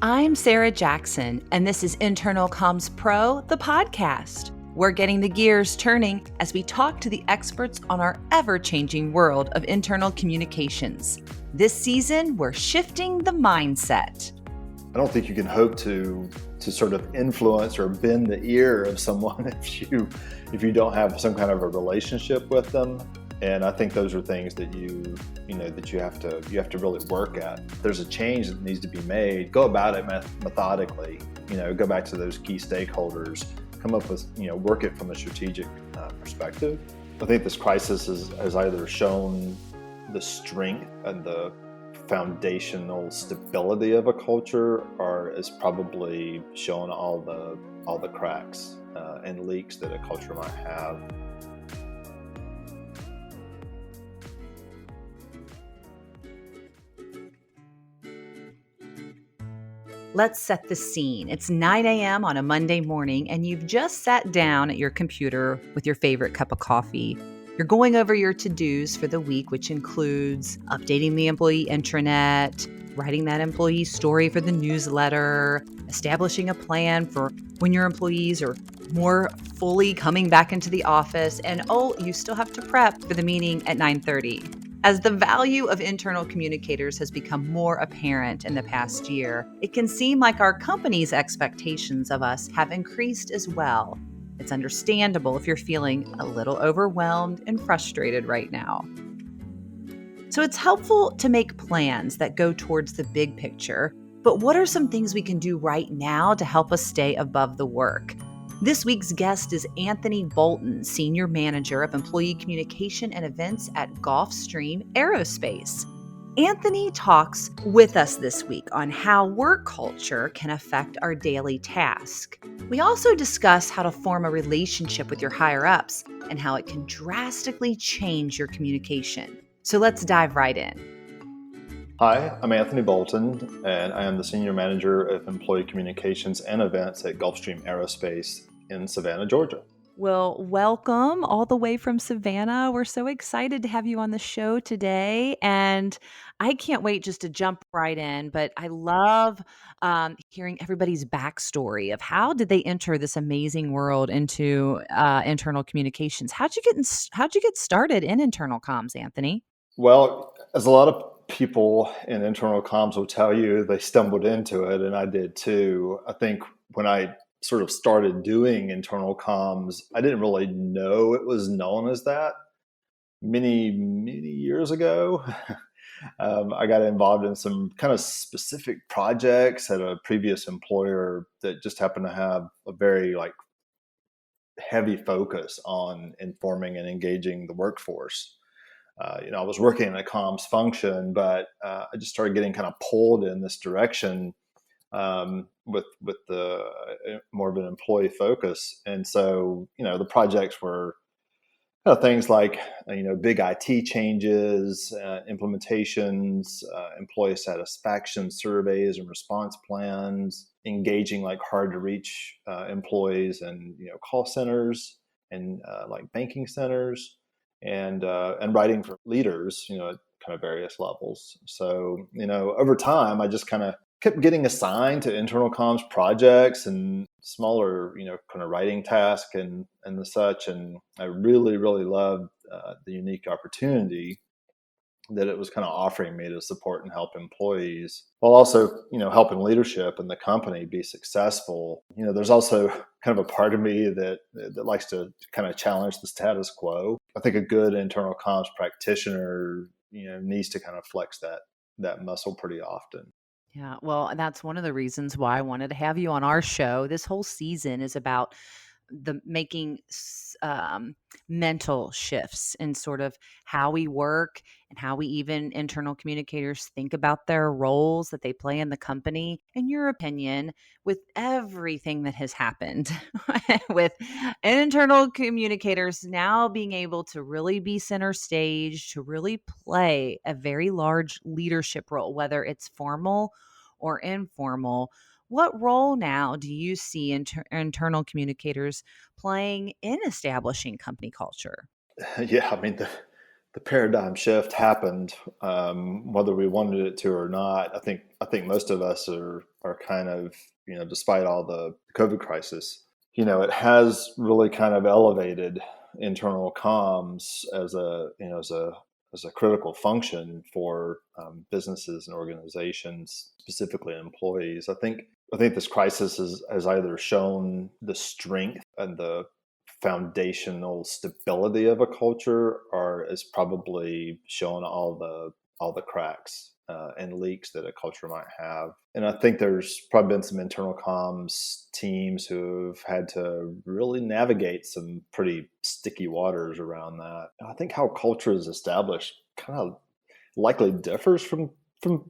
I'm Sarah Jackson, and this is Internal Comms Pro, the podcast. We're getting the gears turning as we talk to the experts on our ever-changing world of internal communications. This season, we're shifting the mindset. I don't think you can hope to sort of influence or bend the ear of someone if you don't have some kind of a relationship with them. And I think those are things that you have to really work at. If there's a change that needs to be made, go about it methodically. Go back to those key stakeholders, come up with, work it from a strategic perspective. I think this crisis has either shown the strength and the foundational stability of a culture, or is probably shown all the cracks and leaks that a culture might have. Let's set the scene. It's 9 a.m. on a Monday morning, and you've just sat down at your computer with your favorite cup of coffee. You're going over your to-dos for the week, which includes updating the employee intranet, writing that employee story for the newsletter, establishing a plan for when your employees are more fully coming back into the office, and you still have to prep for the meeting at 9:30. As the value of internal communicators has become more apparent in the past year, it can seem like our company's expectations of us have increased as well. It's understandable if you're feeling a little overwhelmed and frustrated right now. So it's helpful to make plans that go towards the big picture, but what are some things we can do right now to help us stay above the work? This week's guest is Anthony Bolton, Senior Manager of Employee Communication and Events at Gulfstream Aerospace. Anthony talks with us this week on how work culture can affect our daily task. We also discuss how to form a relationship with your higher-ups and how it can drastically change your communication. So let's dive right in. Hi, I'm Anthony Bolton, and I am the Senior Manager of Employee Communications and Events at Gulfstream Aerospace in Savannah, Georgia. Well, welcome all the way from Savannah. We're so excited to have you on the show today, and I can't wait just to jump right in, but I love hearing everybody's backstory of how did they enter this amazing world into internal communications. How'd you get started in internal comms, Anthony? Well, as a lot of people in internal comms will tell you, they stumbled into it, and I did too. I think when I sort of started doing internal comms, I didn't really know it was known as that. Many years ago, I got involved in some kind of specific projects at a previous employer that just happened to have a very heavy focus on informing and engaging the workforce. I was working in a comms function, but I just started getting kind of pulled in this direction with the more of an employee focus. And so, the projects were things like, big IT changes, implementations, employee satisfaction surveys and response plans, engaging hard to reach employees and, call centers and banking centers, and writing for leaders, at kind of various levels. So, over time, I just kind of kept getting assigned to internal comms projects and smaller, kind of writing tasks and the such. And I really, really loved the unique opportunity that it was kind of offering me to support and help employees while also, helping leadership and the company be successful. There's also kind of a part of me that likes to kind of challenge the status quo. I think a good internal comms practitioner, needs to kind of flex that muscle pretty often. Yeah, well, that's one of the reasons why I wanted to have you on our show. This whole season is about the making mental shifts in sort of how we work and how we even internal communicators think about their roles that they play in the company. In your opinion, with everything that has happened with internal communicators now being able to really be center stage, to really play a very large leadership role, whether it's formal or informal, what role now do you see internal communicators playing in establishing company culture? Yeah, I mean, the paradigm shift happened, whether we wanted it to or not. I think most of us are are kind of, despite all the COVID crisis, it has really kind of elevated internal comms as a critical function for businesses and organizations, specifically employees. I think this crisis has either shown the strength and the foundational stability of a culture, or is probably shown all the cracks and leaks that a culture might have. And I think there's probably been some internal comms teams who've had to really navigate some pretty sticky waters around that. I think how culture is established kind of likely differs from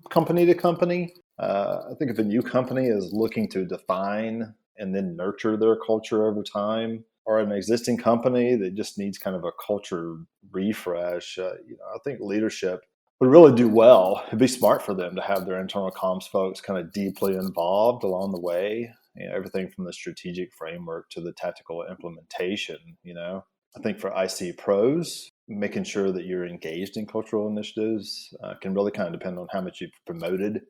company to company. I think if a new company is looking to define and then nurture their culture over time, or an existing company that just needs kind of a culture refresh, I think leadership would really do well. It'd be smart for them to have their internal comms folks kind of deeply involved along the way. Everything from the strategic framework to the tactical implementation. I think for IC pros, making sure that you're engaged in cultural initiatives can really kind of depend on how much you've promoted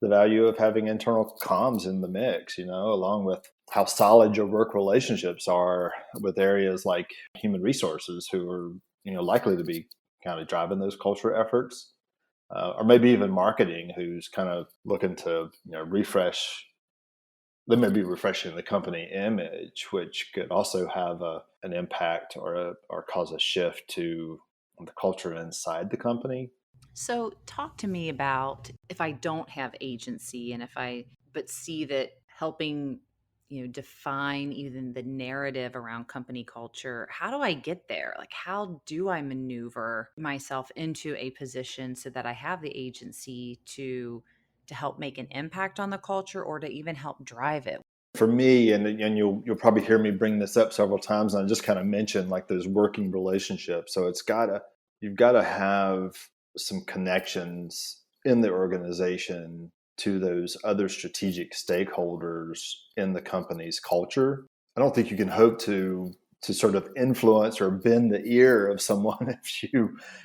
the value of having internal comms in the mix, along with how solid your work relationships are with areas like human resources, who are, likely to be kind of driving those culture efforts, or maybe even marketing, who's kind of looking to, refresh. They may be refreshing the company image, which could also have an impact or cause a shift to the culture inside the company. So, talk to me about if I don't have agency and but see that helping, define even the narrative around company culture, how do I get there? Like, how do I maneuver myself into a position so that I have the agency to help make an impact on the culture or to even help drive it? For me, and you'll probably hear me bring this up several times, and I just kind of mentioned like those working relationships. So you've gotta have some connections in the organization to those other strategic stakeholders in the company's culture. I don't think you can hope to sort of influence or bend the ear of someone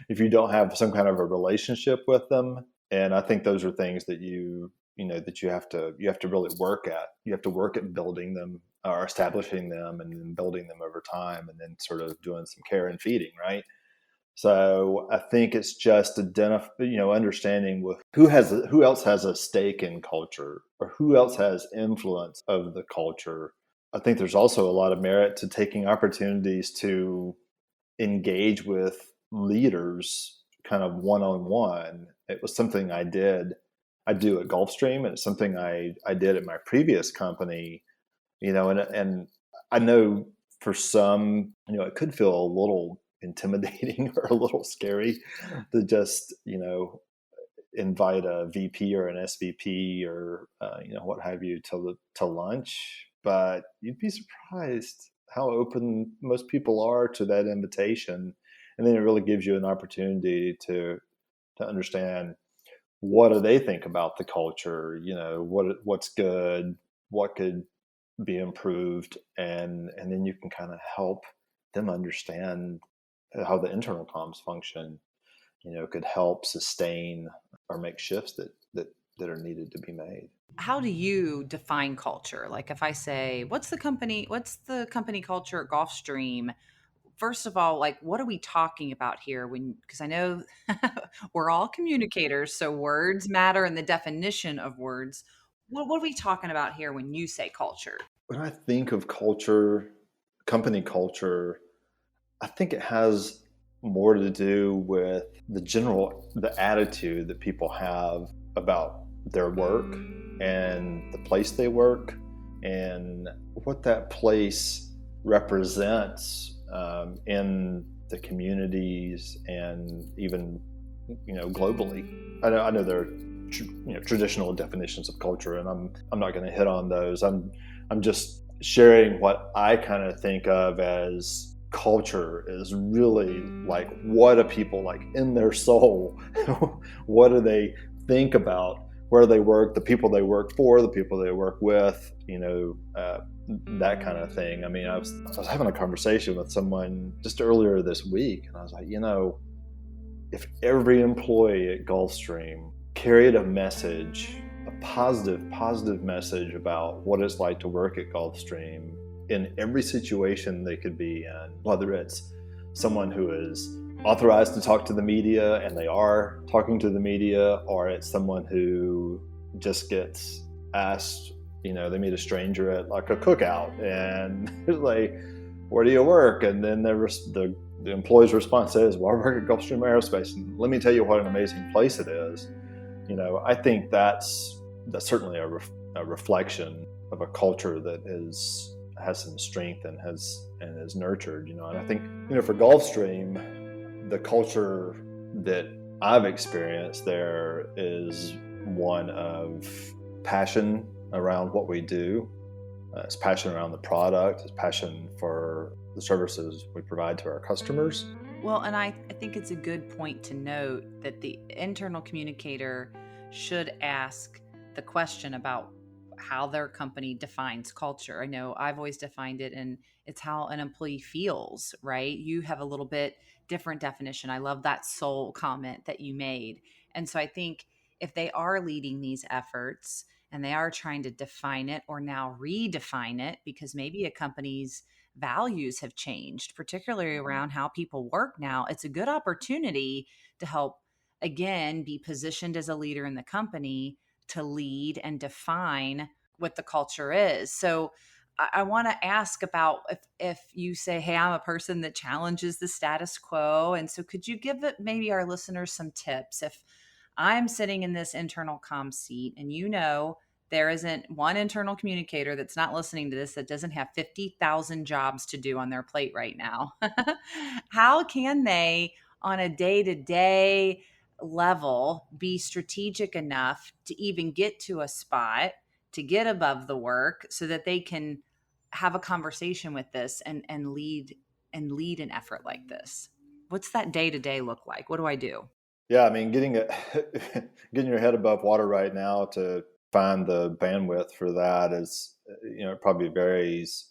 if you don't have some kind of a relationship with them. And I think those are things that that you have to really work at. You have to work at building them or establishing them and then building them over time, and then sort of doing some care and feeding, right? So I think it's just understanding with who else has a stake in culture, or who else has influence of the culture. I think there's also a lot of merit to taking opportunities to engage with leaders kind of one-on-one. It was something I do at Gulfstream, and it's something I did at my previous company, and I know for some, it could feel a little intimidating or a little scary to just, invite a VP or an SVP or, what have you to lunch. But you'd be surprised how open most people are to that invitation. And then it really gives you an opportunity to understand, what do they think about the culture? What's good, what could be improved, and then you can kind of help them understand how the internal comms function, could help sustain or make shifts that are needed to be made. How do you define culture? Like, if I say, what's the company culture at Gulfstream? First of all, like, what are we talking about here? Because I know we're all communicators, so words matter and the definition of words. What are we talking about here when you say culture? When I think of culture, company culture, I think it has more to do with the attitude that people have about their work and the place they work, and what that place represents in the communities, and even globally. I know there are traditional definitions of culture, and I'm not going to hit on those. I'm just sharing what I kind of think of as culture is really like, what do people like in their soul? What do they think about where they work, the people they work for, the people they work with, that kind of thing. I mean, I was having a conversation with someone just earlier this week, and I was like, if every employee at Gulfstream carried a message a positive message about what it's like to work at Gulfstream in every situation they could be in, whether it's someone who is authorized to talk to the media and they are talking to the media, or it's someone who just gets asked, they meet a stranger at like a cookout and it's like, where do you work? And then the employee's response is, well, I work at Gulfstream Aerospace, and let me tell you what an amazing place it is. I think that's certainly a reflection of a culture that has some strength and is nurtured. And I think for Gulfstream, the culture that I've experienced there is one of passion around what we do. It's passion around the product. It's passion for the services we provide to our customers. Well, and I think it's a good point to note that the internal communicator should ask the question about how their company defines culture. I know I've always defined it, and it's how an employee feels, right? You have a little bit different definition. I love that soul comment that you made. And so I think if they are leading these efforts and they are trying to define it or now redefine it, because maybe a company's values have changed, particularly around how people work now, it's a good opportunity to help, again, be positioned as a leader in the company to lead and define what the culture is. So I want to ask about if you say, hey, I'm a person that challenges the status quo. And so could you give it maybe our listeners some tips? If I'm sitting in this internal comm seat and there isn't one internal communicator that's not listening to this that doesn't have 50,000 jobs to do on their plate right now. How can they, on a day-to-day level, be strategic enough to even get to a spot to get above the work so that they can have a conversation with this and lead an effort like this? What's that day-to-day look like? What do I do? Yeah, I mean, getting your head above water right now to find the bandwidth for that is, it probably varies.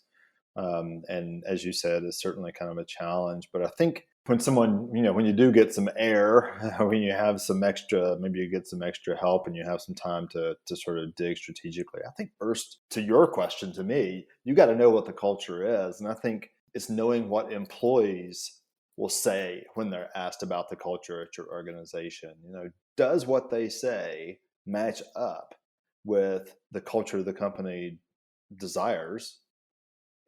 And as you said, it's certainly kind of a challenge. But I think when when you do get some air, when you have some extra, maybe you get some extra help and you have some time to sort of dig strategically. I think first, to your question to me, you got to know what the culture is. And I think it's knowing what employees will say when they're asked about the culture at your organization. Does what they say match up with the culture the company desires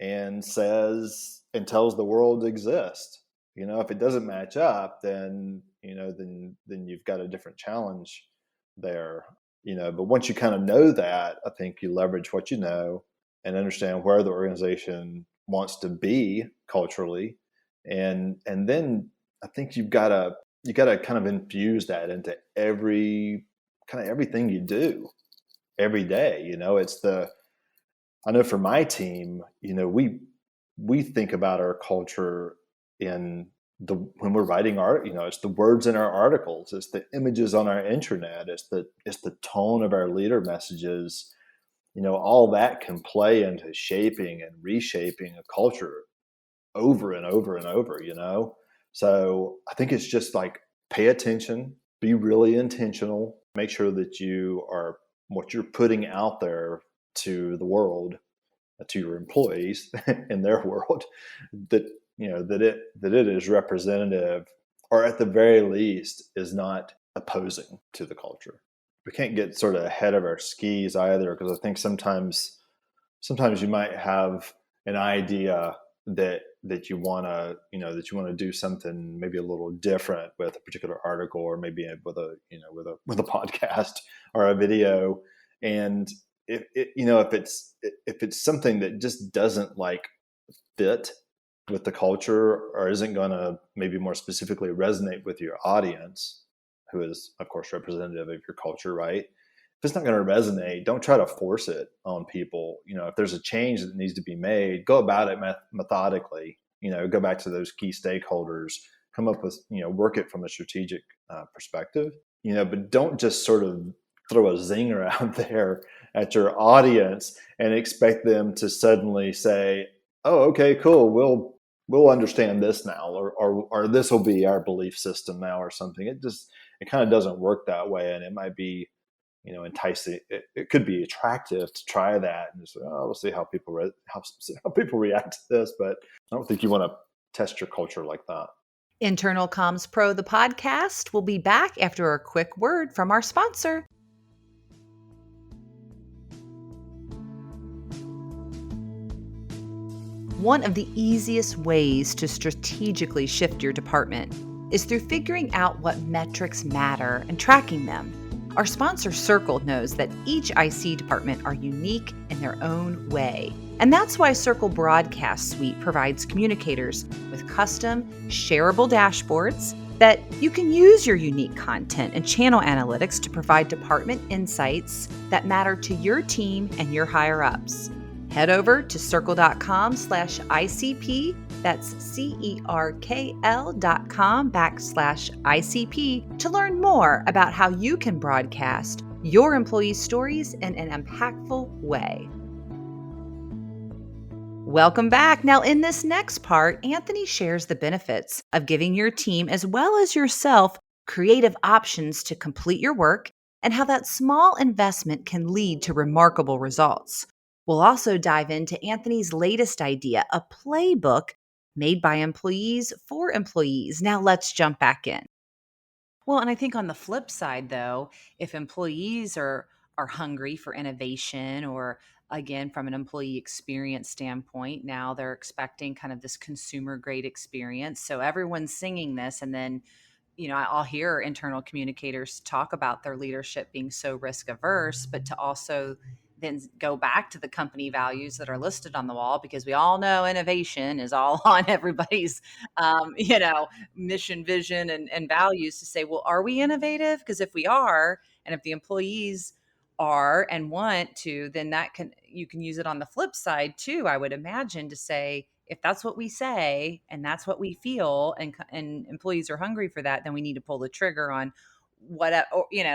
and says and tells the world exists? If it doesn't match up, then you've got a different challenge there. But once you kind of know that, I think you leverage what you know and understand where the organization wants to be culturally, and then I think you got to kind of infuse that into everything you do every day. I know for my team, we think about our culture when we're writing art. It's the words in our articles, it's the images on our intranet, it's the tone of our leader messages. All that can play into shaping and reshaping a culture over and over and over. So I think it's just like, pay attention, be really intentional, make sure that what you're putting out there to the world, to your employees in their world, that it is representative, or at the very least is not opposing to the culture. We can't get sort of ahead of our skis either, because I think sometimes you might have an idea that you want to do something maybe a little different with a particular article, or maybe with a podcast or a video. And if it's something that just doesn't like fit with the culture, or isn't going to maybe more specifically resonate with your audience, who is of course representative of your culture, right? If it's not going to resonate, don't try to force it on people. If there's a change that needs to be made, go about it methodically. Go back to those key stakeholders, come up with, work it from a strategic perspective. But don't just sort of throw a zinger out there at your audience and expect them to suddenly say, "Oh, okay, cool. We'll understand this now," or this will be our belief system now, or something. It kind of doesn't work that way, and it might be enticing. It could be attractive to try that and just, oh, we'll see how people how people react to this. But I don't think you want to test your culture like that. Internal Comms Pro, the podcast, will be back after a quick word from our sponsor. One of the easiest ways to strategically shift your department is through figuring out what metrics matter and tracking them. Our sponsor Circle knows that each IC department are unique in their own way. And that's why Circle Broadcast Suite provides communicators with custom, shareable dashboards that you can use your unique content and channel analytics to provide department insights that matter to your team and your higher-ups. Head over to circle.com/ICP, that's CERKL.com/ICP to learn more about how you can broadcast your employees' stories in an impactful way. Welcome back. Now, in this next part, Anthony shares the benefits of giving your team as well as yourself creative options to complete your work and how that small investment can lead to remarkable results. We'll also dive into Anthony's latest idea, a playbook made by employees for employees. Now let's jump back in. Well, and I think on the flip side, though, if employees are hungry for innovation, or again, from an employee experience standpoint, now they're expecting kind of this consumer grade experience. So everyone's singing this, and then I'll hear internal communicators talk about their leadership being so risk averse, but to also then go back to the company values that are listed on the wall, because we all know innovation is all on everybody's, mission, vision, and values, to say, well, are we innovative? Because if we are, and if the employees are and want to, then you can use it on the flip side too, I would imagine, to say, if that's what we say and that's what we feel, and employees are hungry for that, then we need to pull the trigger on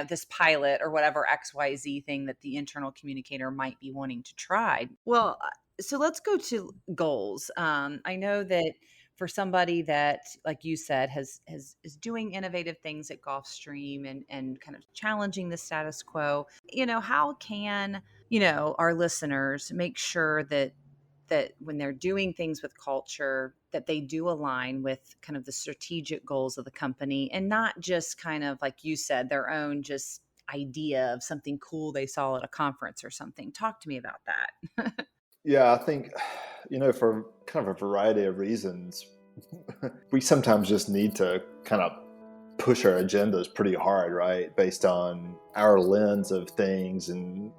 this pilot or whatever XYZ thing that the internal communicator might be wanting to try. Well, so let's go to goals. I know that for somebody that, like you said, is doing innovative things at Gulfstream and kind of challenging the status quo, how can, our listeners make sure that when they're doing things with culture, that they do align with kind of the strategic goals of the company, and not just kind of, like you said, their own just idea of something cool they saw at a conference or something. Talk to me about that. Yeah, I think, for kind of a variety of reasons, we sometimes just need to kind of push our agendas pretty hard, right? Based on our lens of things and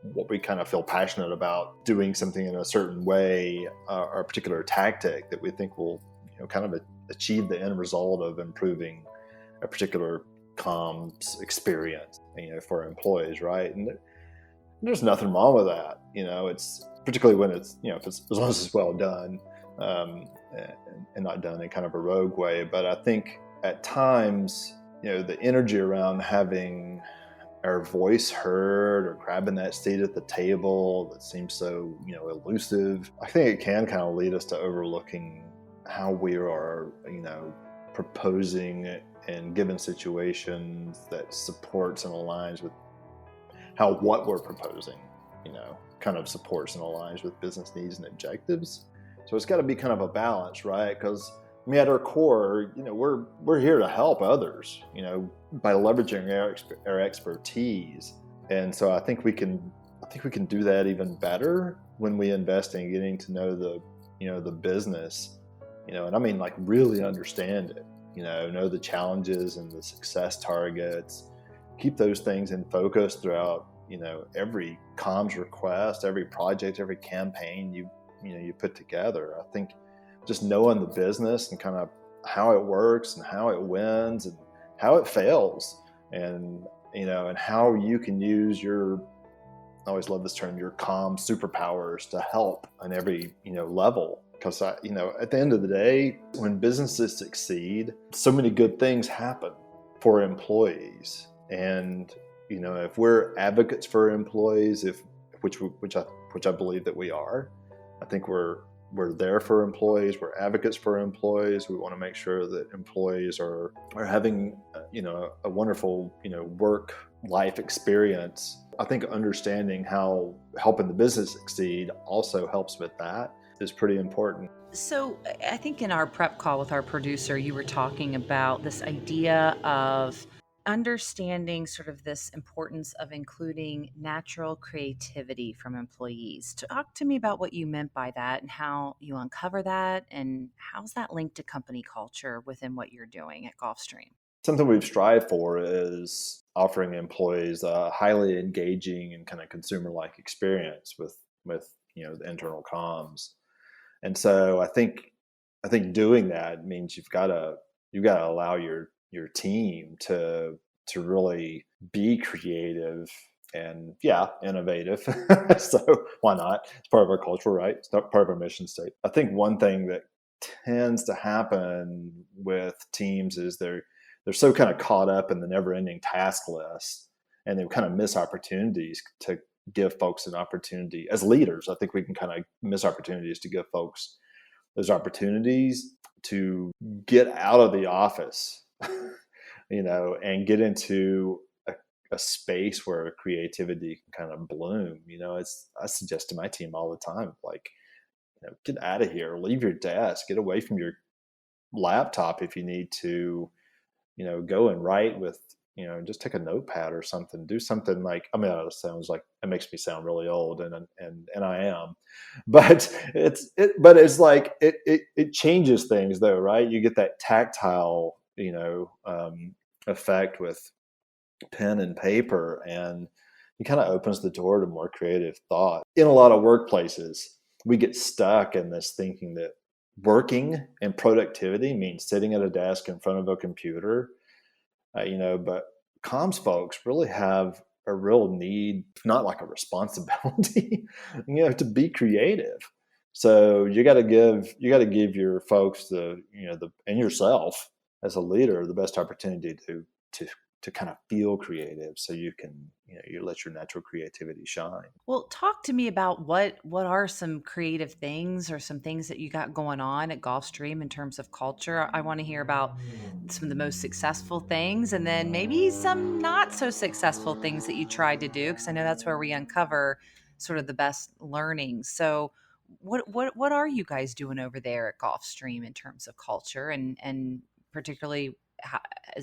what we kind of feel passionate about, doing something in a certain way, or a particular tactic that we think will, kind of achieve the end result of improving a particular comms experience, for employees, right? And there's nothing wrong with that. It's particularly when it's, if it's, as long as it's well done, and not done in kind of a rogue way. But I think at times, the energy around having our voice heard or grabbing that seat at the table that seems so, elusive, I think it can kind of lead us to overlooking how we are, proposing in given situations that supports and aligns with how what we're proposing, kind of supports and aligns with business needs and objectives. So it's got to be kind of a balance, right? Because at our core, we're here to help others, by leveraging our expertise. And so I think we can do that even better when we invest in getting to know the business, and I mean, like, really understand it, know the challenges and the success targets, keep those things in focus throughout, every comms request, every project, every campaign you put together. I think just knowing the business and kind of how it works and how it wins and how it fails, and and how you can use your, I always love this term, your comm superpowers to help on every level. Because at the end of the day, when businesses succeed, so many good things happen for employees. And if we're advocates for employees, which I believe that we are, I think we're we're there for employees. We're advocates for employees. We want to make sure that employees are having, a wonderful, work life experience. I think understanding how helping the business succeed also helps with that is pretty important. So I think in our prep call with our producer, you were talking about this idea of understanding sort of this importance of including natural creativity from employees. Talk to me about what you meant by that and how you uncover that, and how's that linked to company culture within what you're doing at Gulfstream? Something we've strived for is offering employees a highly engaging and kind of consumer-like experience with the internal comms. And so I think doing that means you've got to allow your team to really be creative and innovative. So why not? It's part of our culture, right? It's not part of our mission state. I think one thing that tends to happen with teams is they're so kind of caught up in the never-ending task list, and they kind of miss opportunities to give folks an opportunity as leaders. I think we can kind of miss opportunities to give folks those opportunities to get out of the office, and get into a space where creativity can kind of bloom. I suggest to my team all the time, like, get out of here, leave your desk, get away from your laptop if you need to, go and write with, just take a notepad or something, do something like, it sounds like, it makes me sound really old, and I am, but it's like, it changes things though, right? You get that tactile, effect with pen and paper, and it kind of opens the door to more creative thought. In a lot of workplaces, we get stuck in this thinking that working and productivity means sitting at a desk in front of a computer, but comms folks really have a real need, not like a responsibility, to be creative. So you got to give your folks and yourself as a leader the best opportunity to kind of feel creative, so you can you let your natural creativity shine. Well, talk to me about what are some creative things or some things that you got going on at Gulfstream in terms of culture. I want to hear about some of the most successful things, and then maybe some not so successful things that you tried to do, because I know that's where we uncover sort of the best learnings. So what are you guys doing over there at Gulfstream in terms of culture, and particularly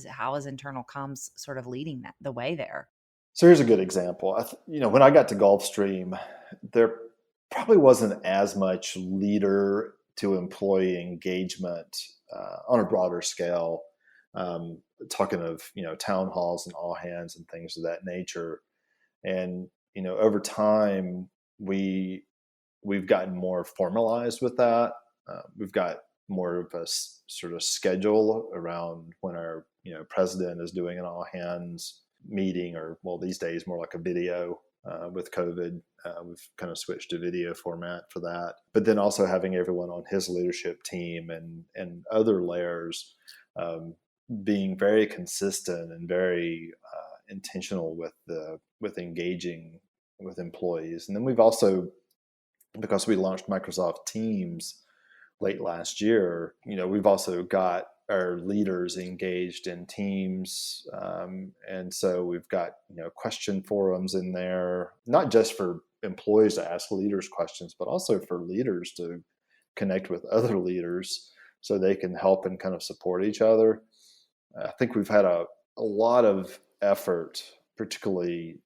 how is internal comms sort of leading the way there? So here's a good example. When I got to Gulfstream, there probably wasn't as much leader to employee engagement on a broader scale. Talking of town halls and all hands and things of that nature, and over time we've gotten more formalized with that. We've got more of a sort of schedule around when our president is doing an all hands meeting, or well, these days more like a video. With COVID, we've kind of switched to video format for that. But then also having everyone on his leadership team and other layers being very consistent and very intentional with engaging with employees. And then we've also, because we launched Microsoft Teams late last year, we've also got our leaders engaged in Teams. And so we've got, question forums in there, not just for employees to ask leaders questions, but also for leaders to connect with other leaders so they can help and kind of support each other. I think we've had a lot of effort, particularly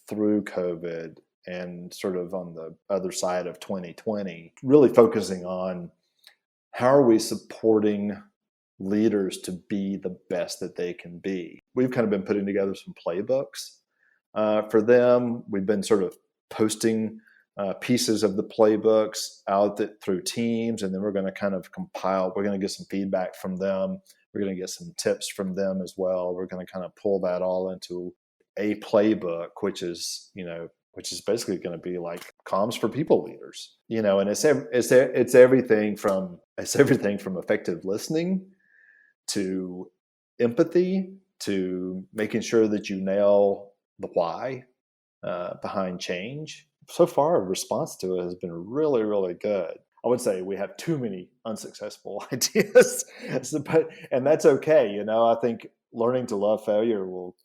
through COVID and sort of on the other side of 2020, really focusing on how are we supporting leaders to be the best that they can be. We've kind of been putting together some playbooks for them. We've been sort of posting pieces of the playbooks out through Teams, and then we're going to kind of compile. We're going to get some feedback from them. We're going to get some tips from them as well. We're going to kind of pull that all into a playbook, which is basically going to be like comms for people leaders. And it's everything from effective listening to empathy to making sure that you nail the why behind change. So far, our response to it has been really, really good. I would say we have too many unsuccessful ideas, and that's okay. I think learning to love failure will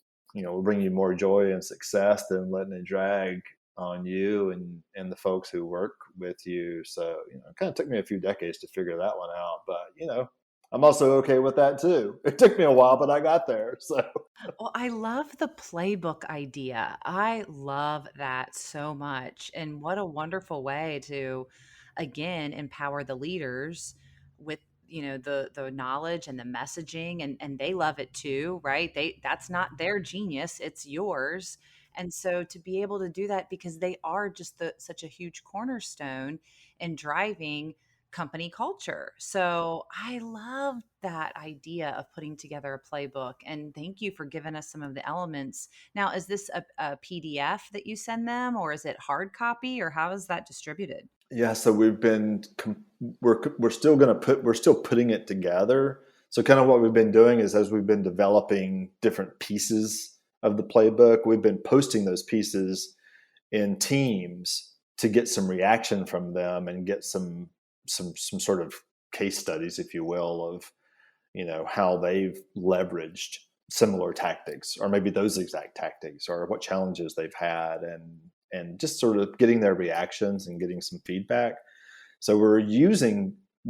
bring you more joy and success than letting it drag on you and the folks who work with you. So, it kind of took me a few decades to figure that one out, but I'm also okay with that too. It took me a while, but I got there. So, Well, I love the playbook idea. I love that so much. And what a wonderful way to, again, empower the leaders with, the knowledge and the messaging, and they love it too, right? That's not their genius, it's yours. And so to be able to do that, because they are just such a huge cornerstone in driving company culture. So I love that idea of putting together a playbook. And thank you for giving us some of the elements. Now, is this a PDF that you send them, or is it hard copy, or how is that distributed? yeah, so we're still we're still putting it together. So kind of what we've been doing is, as we've been developing different pieces of the playbook, we've been posting those pieces in teams to get some reaction from them and get some sort of case studies, if you will, of how they've leveraged similar tactics, or maybe those exact tactics, or what challenges they've had, and just sort of getting their reactions and getting some feedback. So we're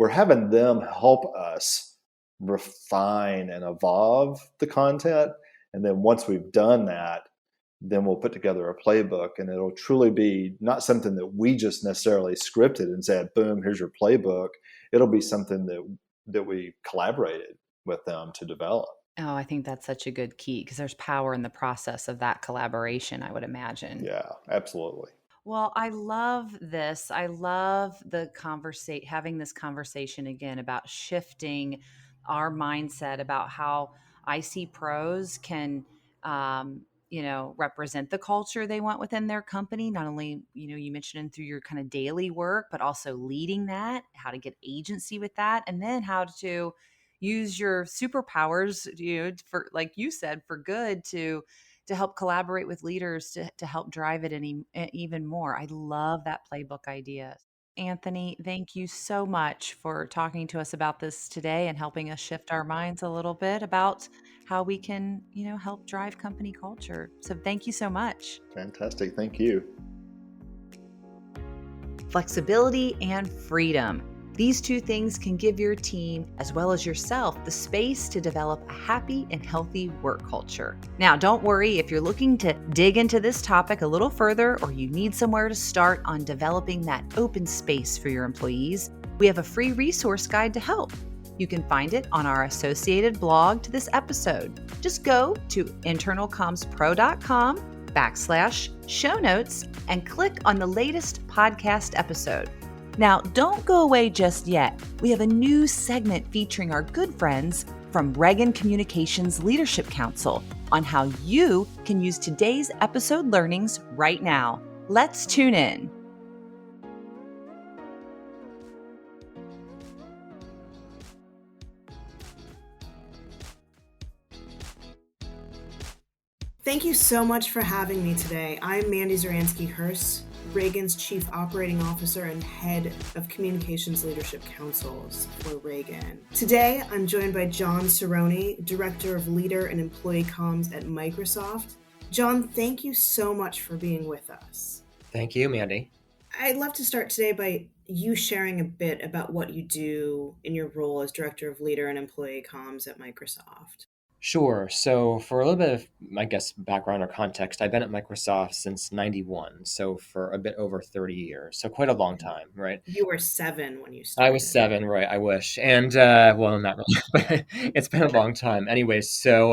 having them help us refine and evolve the content. And then once we've done that, then we'll put together a playbook, and it'll truly be not something that we just necessarily scripted and said, boom, here's your playbook. It'll be something that we collaborated with them to develop. Oh, I think that's such a good key, because there's power in the process of that collaboration, I would imagine. Yeah, absolutely. Well, I love this. I love the having this conversation again about shifting our mindset about how IC pros can, represent the culture they want within their company. Not only, you mentioned through your kind of daily work, but also leading that, how to get agency with that, and then how to use your superpowers, for, like you said, for good, to help collaborate with leaders to help drive it even more. I love that playbook idea. Anthony, thank you so much for talking to us about this today and helping us shift our minds a little bit about how we can, help drive company culture. So thank you so much. Fantastic. Thank you. Flexibility and freedom. These two things can give your team, as well as yourself, the space to develop a happy and healthy work culture. Now, don't worry if you're looking to dig into this topic a little further, or you need somewhere to start on developing that open space for your employees. We have a free resource guide to help. You can find it on our associated blog to this episode. Just go to internalcommspro.com/show notes and click on the latest podcast episode. Now, don't go away just yet. We have a new segment featuring our good friends from Ragan Communications Leadership Council on how you can use today's episode learnings right now. Let's tune in. Thank you so much for having me today. I'm Mandy Zaransky-Hurst, Ragan's Chief Operating Officer and Head of Communications Leadership Councils for Ragan. Today, I'm joined by John Cirone, Director of Leader and Employee Comms at Microsoft. John, thank you so much for being with us. Thank you, Mandy. I'd love to start today by you sharing a bit about what you do in your role as Director of Leader and Employee Comms at Microsoft. Sure. So for a little bit of, I guess, background or context, I've been at Microsoft since 91, so for a bit over 30 years. So quite a long time, right? You were 7 when you started. I was 7, right? I wish. And, well, not really, but it's been a long time. Anyways, so,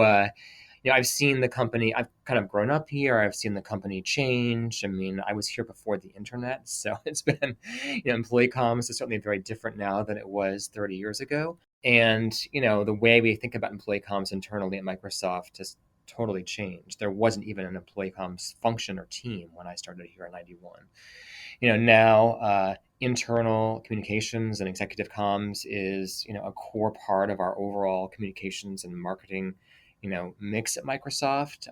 I've seen the company, I've kind of grown up here. I've seen the company change. I mean, I was here before the internet, so it's been, employee comms is certainly very different now than it was 30 years ago. And, the way we think about employee comms internally at Microsoft has totally changed. There wasn't even an employee comms function or team when I started here in 91. Now internal communications and executive comms is, a core part of our overall communications and marketing mix at Microsoft.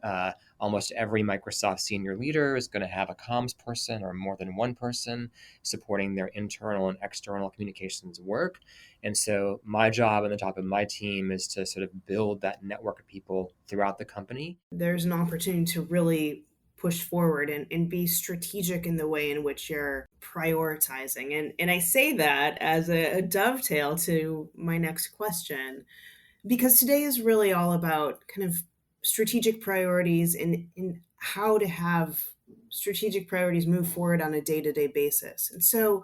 Almost every Microsoft senior leader is going to have a comms person or more than one person supporting their internal and external communications work. And so my job and the job of my team is to sort of build that network of people throughout the company. There's an opportunity to really push forward and be strategic in the way in which you're prioritizing. And I say that as a dovetail to my next question, because today is really all about kind of strategic priorities and how to have strategic priorities move forward on a day-to-day basis. And so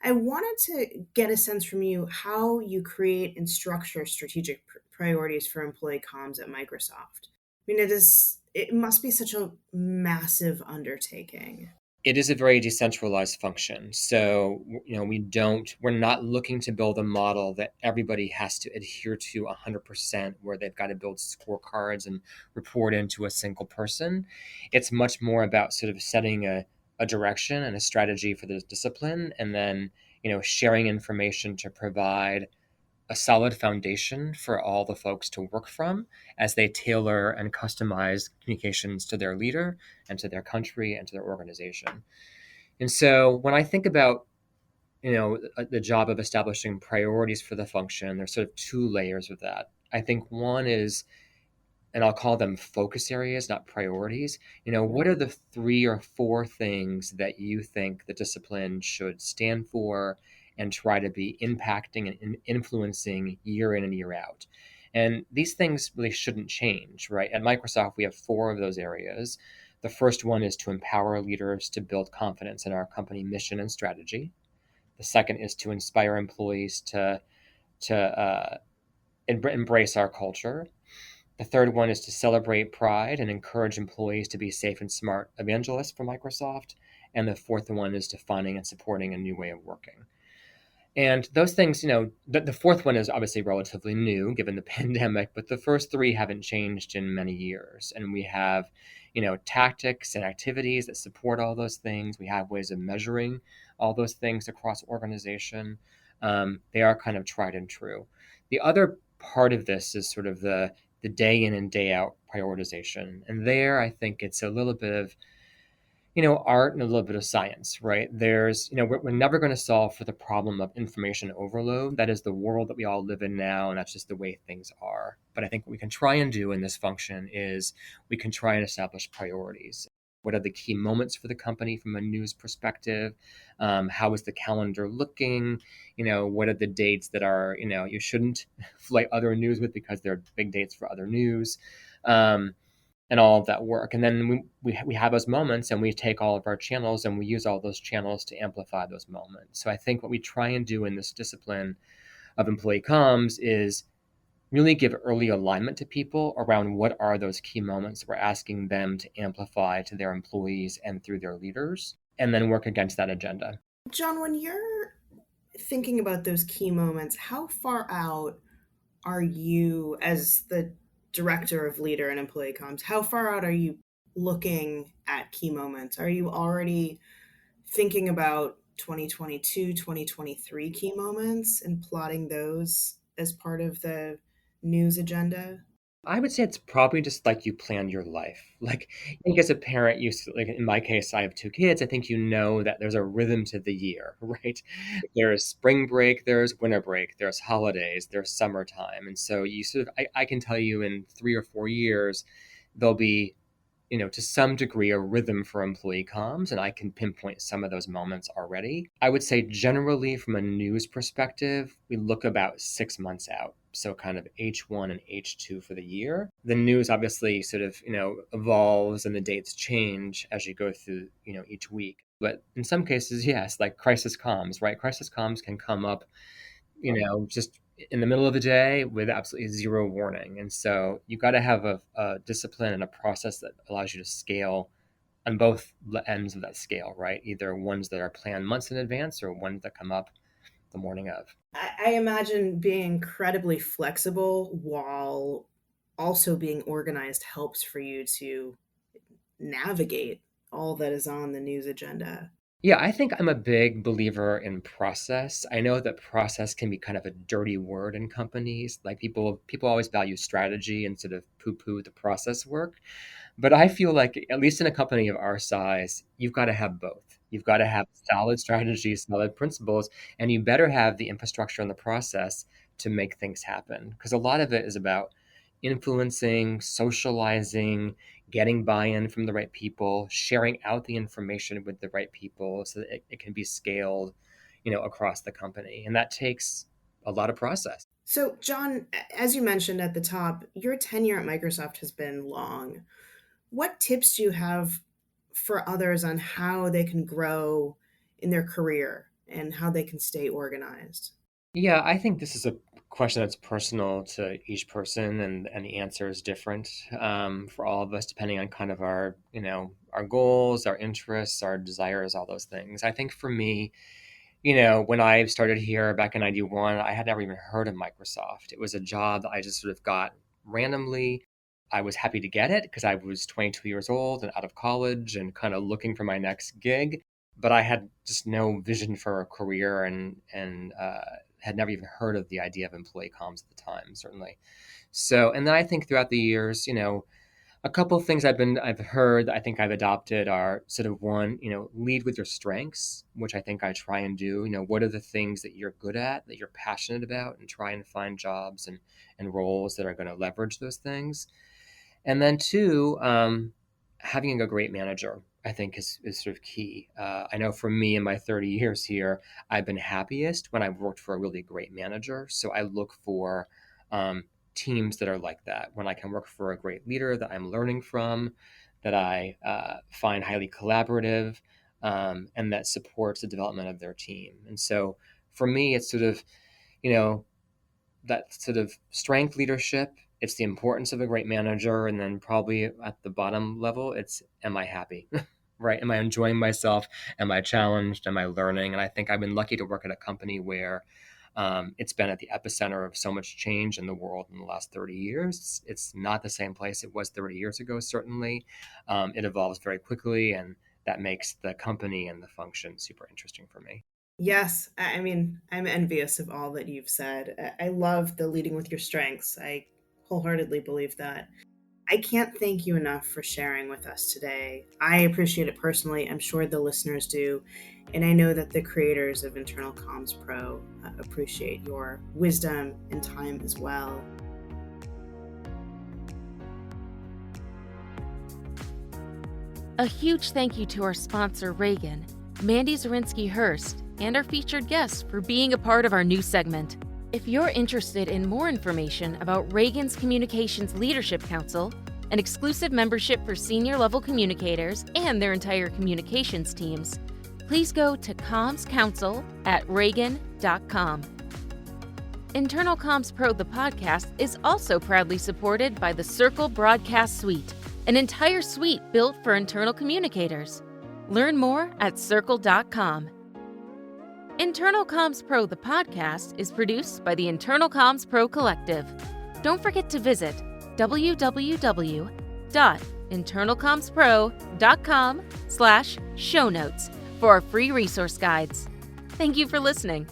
I wanted to get a sense from you how you create and structure strategic priorities for employee comms at Microsoft. I mean, it must be such a massive undertaking. It is a very decentralized function. So, we're not looking to build a model that everybody has to adhere to 100%, where they've got to build scorecards and report into a single person. It's much more about sort of setting a direction and a strategy for the discipline, and then, sharing information to provide a solid foundation for all the folks to work from as they tailor and customize communications to their leader and to their country and to their organization. And so when I think about, the job of establishing priorities for the function, there's sort of two layers of that. I think one is, and I'll call them focus areas, not priorities. What are the 3 or 4 things that you think the discipline should stand for and try to be impacting and influencing year in and year out? And these things really shouldn't change, right? At Microsoft, we have 4 of those areas. The first one is to empower leaders to build confidence in our company mission and strategy. The second is to inspire employees to embrace our culture. The third one is to celebrate pride and encourage employees to be safe and smart evangelists for Microsoft. And the fourth one is defining and supporting a new way of working. And those things, the fourth one is obviously relatively new given the pandemic, but the first 3 haven't changed in many years. And we have, tactics and activities that support all those things. We have ways of measuring all those things across organization. They are kind of tried and true. The other part of this is sort of the day in and day out prioritization. And there, I think it's a little bit of, art and a little bit of science, right? There's, we're never going to solve for the problem of information overload. That is the world that we all live in now, and that's just the way things are. But I think what we can try and do in this function is we can try and establish priorities. What are the key moments for the company from a news perspective? How is the calendar looking? What are the dates that are, you shouldn't flight other news with because they're big dates for other news? And all of that work. And then we have those moments, and we take all of our channels and we use all those channels to amplify those moments. So I think what we try and do in this discipline of employee comms is really give early alignment to people around what are those key moments we're asking them to amplify to their employees and through their leaders, and then work against that agenda. John, when you're thinking about those key moments, how far out are you as the director of leader and employee comms? How far out are you looking at key moments? Are you already thinking about 2022, 2023 key moments and plotting those as part of the news agenda? I would say it's probably just like you plan your life. Like, I think as a parent, like in my case, I have 2 kids. I think that there's a rhythm to the year, right? There's spring break, there's winter break, there's holidays, there's summertime. And so you sort of, I can tell you in 3 or 4 years, there'll be, to some degree, a rhythm for employee comms, and I can pinpoint some of those moments already. I would say generally from a news perspective, we look about 6 months out. So kind of H1 and H2 for the year. The news obviously sort of, evolves and the dates change as you go through, each week. But in some cases, yes, like crisis comms, right? Crisis comms can come up, just in the middle of the day with absolutely zero warning. And so you got to have a discipline and a process that allows you to scale on both ends of that scale, right? Either ones that are planned months in advance or ones that come up the morning of. I imagine being incredibly flexible while also being organized helps for you to navigate all that is on the news agenda. Yeah, I think I'm a big believer in process. I know that process can be kind of a dirty word in companies. Like people always value strategy and sort of poo-poo the process work. But I feel like, at least in a company of our size, you've got to have both. You've got to have solid strategies, solid principles, and you better have the infrastructure and the process to make things happen. Because a lot of it is about influencing, socializing, getting buy-in from the right people, sharing out the information with the right people so that it can be scaled, across the company. And that takes a lot of process. So, John, as you mentioned at the top, your tenure at Microsoft has been long. What tips do you have for others on how they can grow in their career and how they can stay organized? Yeah, I think this is a question that's personal to each person, and the answer is different for all of us, depending on kind of our goals, our interests, our desires, all those things. I think for me, when I started here back in 91, I had never even heard of Microsoft. It was a job that I just sort of got randomly. I was happy to get it because I was 22 years old and out of college and kind of looking for my next gig. But I had just no vision for a career and had never even heard of the idea of employee comms at the time, certainly. So, and then I think throughout the years, a couple of things I've heard, I think I've adopted are sort of one, lead with your strengths, which I think I try and do. What are the things that you're good at, that you're passionate about, and try and find jobs and roles that are going to leverage those things. And then two, having a great manager, I think is sort of key. I know for me in my 30 years here, I've been happiest when I've worked for a really great manager. So I look for teams that are like that, when I can work for a great leader that I'm learning from, that I find highly collaborative, and that supports the development of their team. And so for me, it's sort of, that sort of strength leadership. It's the importance of a great manager. And then probably at the bottom level, it's, am I happy? Right? Am I enjoying myself? Am I challenged? Am I learning? And I think I've been lucky to work at a company where it's been at the epicenter of so much change in the world in the last 30 years. It's not the same place it was 30 years ago, certainly. It evolves very quickly, and that makes the company and the function super interesting for me. Yes, I mean, I'm envious of all that you've said. I love the leading with your strengths. I wholeheartedly believe that. I can't thank you enough for sharing with us today. I appreciate it personally. I'm sure the listeners do. And I know that the creators of Internal Comms Pro appreciate your wisdom and time as well. A huge thank you to our sponsor, Ragan, Mandy Zorinsky-Hurst, and our featured guests for being a part of our new segment. If you're interested in more information about Ragan's Communications Leadership Council, an exclusive membership for senior-level communicators and their entire communications teams, please go to commscouncil@ragan.com. Internal Comms Pro, the podcast, is also proudly supported by the Circle Broadcast Suite, an entire suite built for internal communicators. Learn more at circle.com. Internal Comms Pro, the podcast, is produced by the Internal Comms Pro Collective. Don't forget to visit www.internalcommspro.com/show notes for our free resource guides. Thank you for listening.